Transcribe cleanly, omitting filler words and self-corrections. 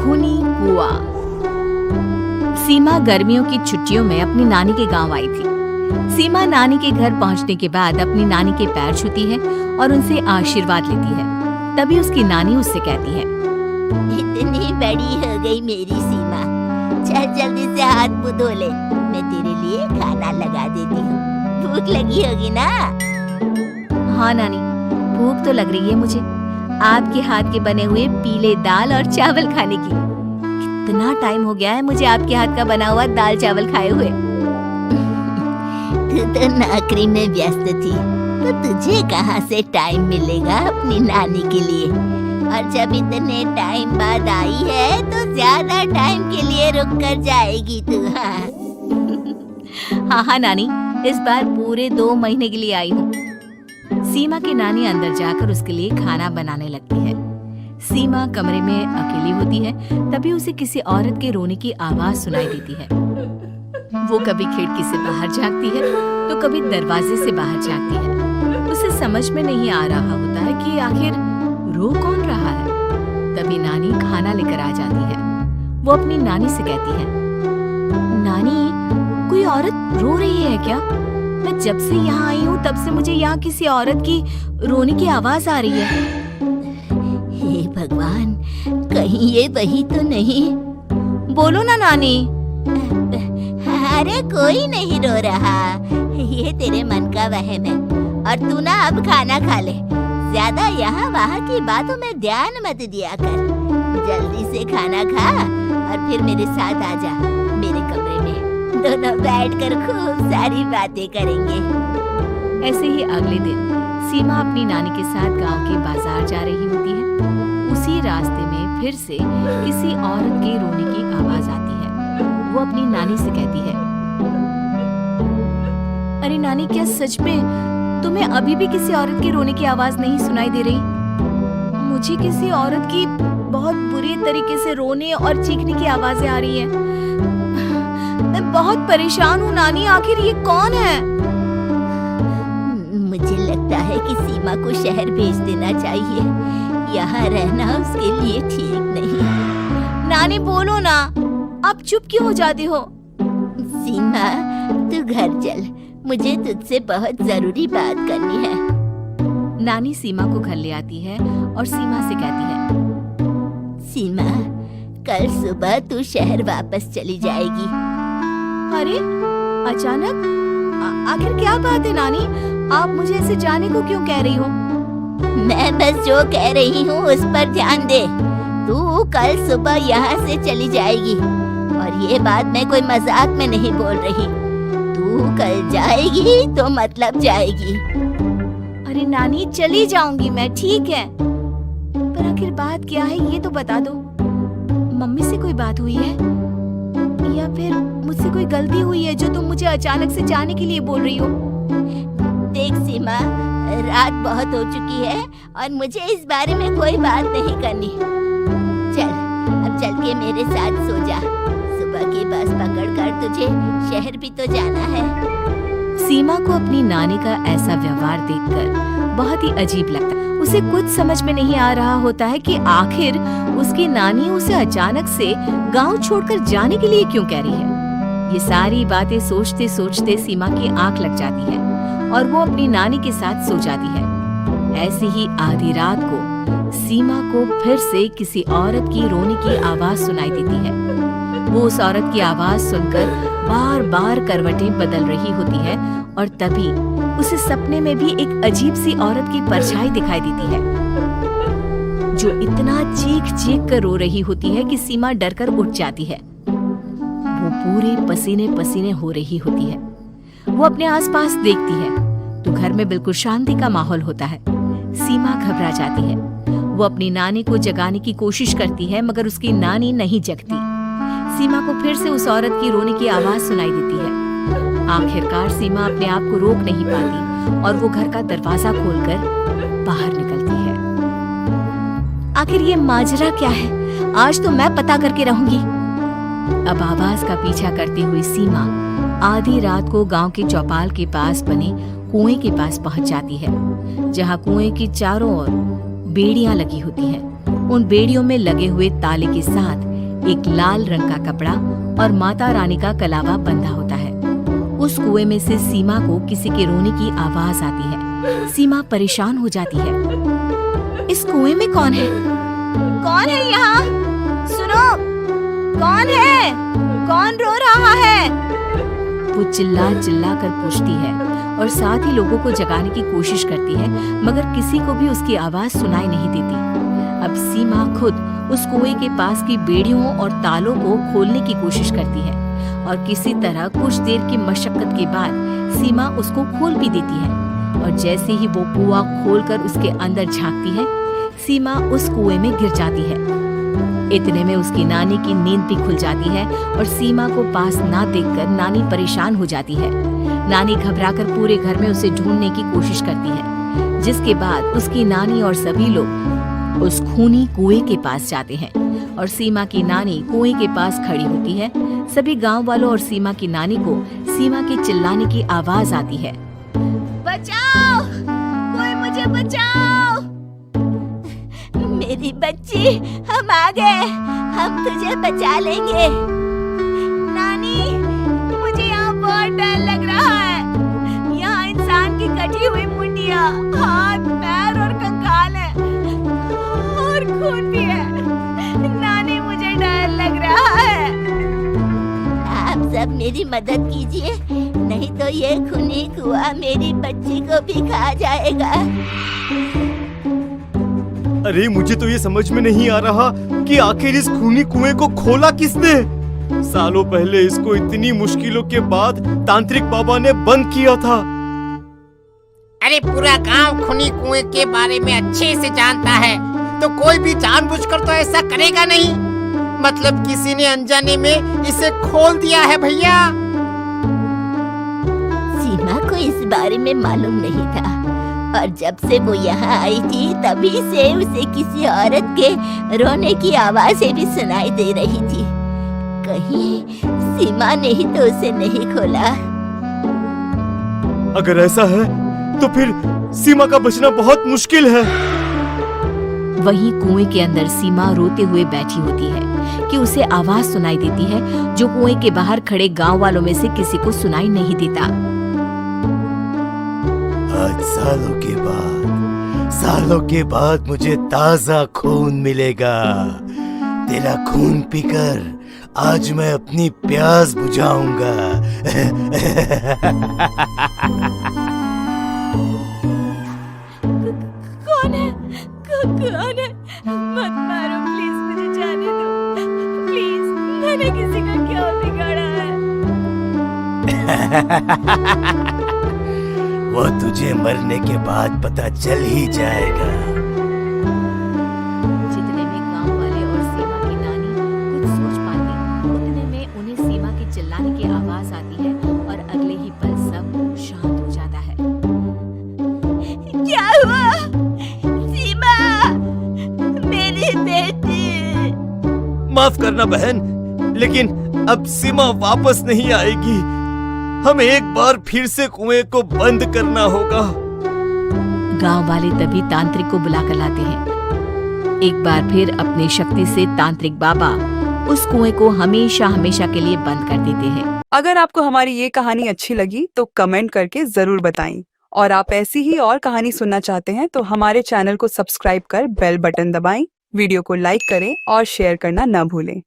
खूनी कुआं। सीमा गर्मियों की छुट्टियों में अपनी नानी के गांव आई थी। सीमा नानी के घर पहुंचने के बाद अपनी नानी के पैर छूती है और उनसे आशीर्वाद लेती है। तभी उसकी नानी उससे कहती है, इतनी बड़ी हो गई मेरी सीमा, चल जल्दी से हाथ मुंह धो ले, मैं तेरे लिए खाना लगा देती हूँ। भूख लगी होगी ना? हाँ नानी, भूख तो लग रही है मुझे, आपके हाथ के बने हुए पीले दाल और चावल खाने की। कितना टाइम हो गया है मुझे आपके हाथ का बना हुआ दाल चावल खाए हुए। तू तो नौकरी में व्यस्त थी, तो तुझे कहाँ से टाइम मिलेगा अपनी नानी के लिए? और जब इतने टाइम बाद आई है तो ज्यादा टाइम के लिए रुक कर जाएगी तू। हाँ नानी, इस बार पूरे 2 महीने के लिए आई हूँ। सीमा की नानी अंदर जाकर उसके लिए खाना बनाने लगती है। सीमा कमरे में अकेली होती है, तभी उसे किसी औरत के रोने की आवाज सुनाई देती है। वो कभी खिड़की से बाहर झांकती है तो कभी दरवाजे से बाहर झांकती है। उसे समझ में नहीं आ रहा होता है कि आखिर रो कौन रहा है। तभी नानी खाना लेकर आ जाती है। वो अपनी नानी से कहती है, नानी, कोई औरत रो रही है क्या? मैं जब से यहाँ आई हूँ तब से मुझे यहाँ किसी औरत की रोने की आवाज आ रही है। हे भगवान, कहीं ये वही तो नहीं? बोलो ना नानी। अरे कोई नहीं रो रहा, ये तेरे मन का वहम है। और तू ना अब खाना खा ले, ज्यादा यहाँ वहाँ की बातों में ध्यान मत दिया कर। जल्दी से खाना खा और फिर मेरे साथ आ जा मेरे कमरे में, दोनों बैठकर खूब सारी बातें करेंगे। ऐसे ही अगले दिन सीमा अपनी नानी के साथ गांव के बाजार जा रही होती है। उसी रास्ते में फिर से किसी औरत के रोने की आवाज आती है। वो अपनी नानी से कहती है, अरे नानी, क्या सच में तुम्हें अभी भी किसी औरत के रोने की आवाज नहीं सुनाई दे रही? मुझे किसी औरत की बहुत बुरी तरीके से रोने और चीखने की आवाजें आ रही है। मैं बहुत परेशान हूँ नानी, आखिर ये कौन है? मुझे लगता है कि सीमा को शहर भेज देना चाहिए, यहाँ रहना उसके लिए ठीक नहीं। नानी बोलो ना, आप चुप क्यों हो जाती हो? सीमा, तू घर चल, मुझे तुझसे बहुत जरूरी बात करनी है। नानी सीमा को घर ले आती है और सीमा से कहती है, सीमा, कल सुबह तू शहर वापस चली जाएगी। अरे अचानक? आखिर क्या बात है नानी? आप मुझे ऐसे जाने को क्यों कह रही हो? मैं बस जो कह रही हूँ उस पर ध्यान दे। तू कल सुबह यहाँ से चली जाएगी, और ये बात मैं कोई मजाक में नहीं बोल रही। तू कल जाएगी तो मतलब जाएगी। अरे नानी, चली जाऊंगी मैं, ठीक है, पर आखिर बात क्या है ये तो बता दो। मम्मी से कोई बात हुई है या फिर मुझसे कोई गलती हुई है जो तुम मुझे अचानक से जाने के लिए बोल रही हो? देख सीमा, रात बहुत हो चुकी है और मुझे इस बारे में कोई बात नहीं करनी। चल, अब चल के मेरे साथ सो जा। सुबह की बस पकड़कर तुझे शहर भी तो जाना है। सीमा को अपनी नानी का ऐसा व्यवहार देखकर बहुत ही अजीब लगता है। उसे कुछ समझ में नहीं आ रहा होता है कि आखिर उसकी नानी उसे अचानक से गांव छोड़कर जाने के लिए क्यों कह रही है। ये सारी बातें सोचते सोचते सीमा की आंख लग जाती है और वो अपनी नानी के साथ सो जाती है। ऐसे ही आधी रात को सीमा को फिर से किसी औरत की रोने की आवाज सुनाई देती है। वो उस औरत की आवाज सुनकर बार बार करवटें बदल रही होती है और तभी उसे सपने में भी एक अजीब सी औरत की परछाई दिखाई देती है, जो इतना चीख चीख कर रो रही होती है कि सीमा डरकर उठ जाती है। वो पूरे पसीने पसीने हो रही होती है। वो अपने आसपास देखती है तो घर में बिल्कुल शांति का माहौल होता है। सीमा घबरा जाती है। वो अपनी नानी को जगाने की कोशिश करती है, मगर उसकी नानी नहीं जगती। सीमा को फिर से उस औरत की रोने की आवाज सुनाई देती है। आखिरकार सीमा अपने आप को रोक नहीं पाती और वो घर का दरवाजा खोलकर बाहर निकलती है। आखिर ये माजरा क्या है? आज तो मैं पता करके रहूंगी। अब आवाज का पीछा करती हुई सीमा आधी रात को गांव के चौपाल के पास बने कुएं के पास पहुंच जाती है, जहां कुएं की चारों ओर बेड़ियां लगी होती हैं। उन बेड़ियों में लगे हुए ताले के साथ एक लाल रंग का कपड़ा और माता रानी का कलावा बंधा होता है। उस कुएं में से सीमा को किसी के रोने की आवाज आती है। सीमा परेशान हो जाती है। इस कुएं में कौन है? कौन है यहाँ? सुनो, कौन है? कौन रो रहा है? वो चिल्ला चिल्ला कर पूछती है और साथ ही लोगों को जगाने की कोशिश करती है, मगर किसी को भी उसकी आवाज सुनाई नहीं देती। अब सीमा खुद उस कुएं के पास की बेड़ियों और तालों को खोलने की कोशिश करती है और किसी तरह कुछ देर की मशक्कत के बाद सीमा उसको खोल भी देती है। और जैसे ही वो कुआं खोलकर उसके अंदर झांकती है, सीमा उस कुएं में गिर जाती है। इतने में उसकी नानी की नींद भी खुल जाती है और सीमा को पास ना देखकर नानी परेशान हो जाती है। नानी घबराकर पूरे घर में उसे ढूंढने की कोशिश करती है, जिसके बाद उसकी नानी और सभी लोग उस खूनी कुएं के पास जाते हैं और सीमा की नानी कुएं के पास खड़ी होती है। सभी गांव वालों और सीमा की नानी को सीमा के चिल्लाने की आवाज आती है, बचाओ, कोई मुझे बचाओ। मेरी बच्ची, हम आ गए, हम तुझे बचा लेंगे। नानी, मुझे यहाँ बहुत डर लग रहा है। यहाँ इंसान की कटी हुई मुंडिया, हाथ, पैर और कंकाल है और खून भी है। नानी, मुझे डर लग रहा है। आप सब मेरी मदद कीजिए, नहीं तो ये खूनी कुआं मेरी बच्ची को भी खा जाएगा। अरे मुझे तो ये समझ में नहीं आ रहा कि आखिर इस खूनी कुएं को खोला किसने। सालों पहले इसको इतनी मुश्किलों के बाद तांत्रिक बाबा ने बंद किया था। अरे पूरा गांव खूनी कुएं के बारे में अच्छे से जानता है, तो कोई भी जानबूझकर तो ऐसा करेगा नहीं। मतलब किसी ने अनजाने में इसे खोल दिया है भैया। सीमा को इस बारे में मालूम नहीं था और जब से वो यहाँ आई थी तभी से उसे किसी औरत के रोने की आवाजें भी सुनाई दे रही थी। कहीं सीमा ने ही तो उसे नहीं खोला। अगर ऐसा है तो फिर सीमा का बचना बहुत मुश्किल है। वहीं कुएं के अंदर सीमा रोते हुए बैठी होती है कि उसे आवाज सुनाई देती है, जो कुएं के बाहर खड़े गांव वालों में से किसी को सुनाई नहीं देता। आज सालों के बाद मुझे ताजा खून मिलेगा। तेरा खून पीकर आज मैं अपनी प्यास बुझाऊंगा। कौन है? कौन है? मत मारो प्लीज, मुझे जाने दो प्लीज। मैंने किसी का क्या बिगाड़ा है? वो तुझे मरने के बाद पता चल ही जाएगा। जितने में गांव वाले और सीमा की नानी कुछ सोच पाती, उतने में उन्हें सीमा के चिल्लाने की आवाज आती है और अगले ही पल सब शांत हो जाता है। क्या हुआ? सीमा, मेरी बेटी। माफ करना बहन, लेकिन अब सीमा वापस नहीं आएगी। हमें एक बार फिर से कुएं को बंद करना होगा। गांव वाले तभी तांत्रिक को बुलाकर लाते हैं। एक बार फिर अपनी शक्ति से तांत्रिक बाबा उस कुएं को हमेशा हमेशा के लिए बंद कर देते हैं। अगर आपको हमारी ये कहानी अच्छी लगी तो कमेंट करके जरूर बताएं। और आप ऐसी ही और कहानी सुनना चाहते हैं तो हमारे चैनल को सब्सक्राइब कर बेल बटन दबाएं, वीडियो को लाइक करें और शेयर करना न भूलें।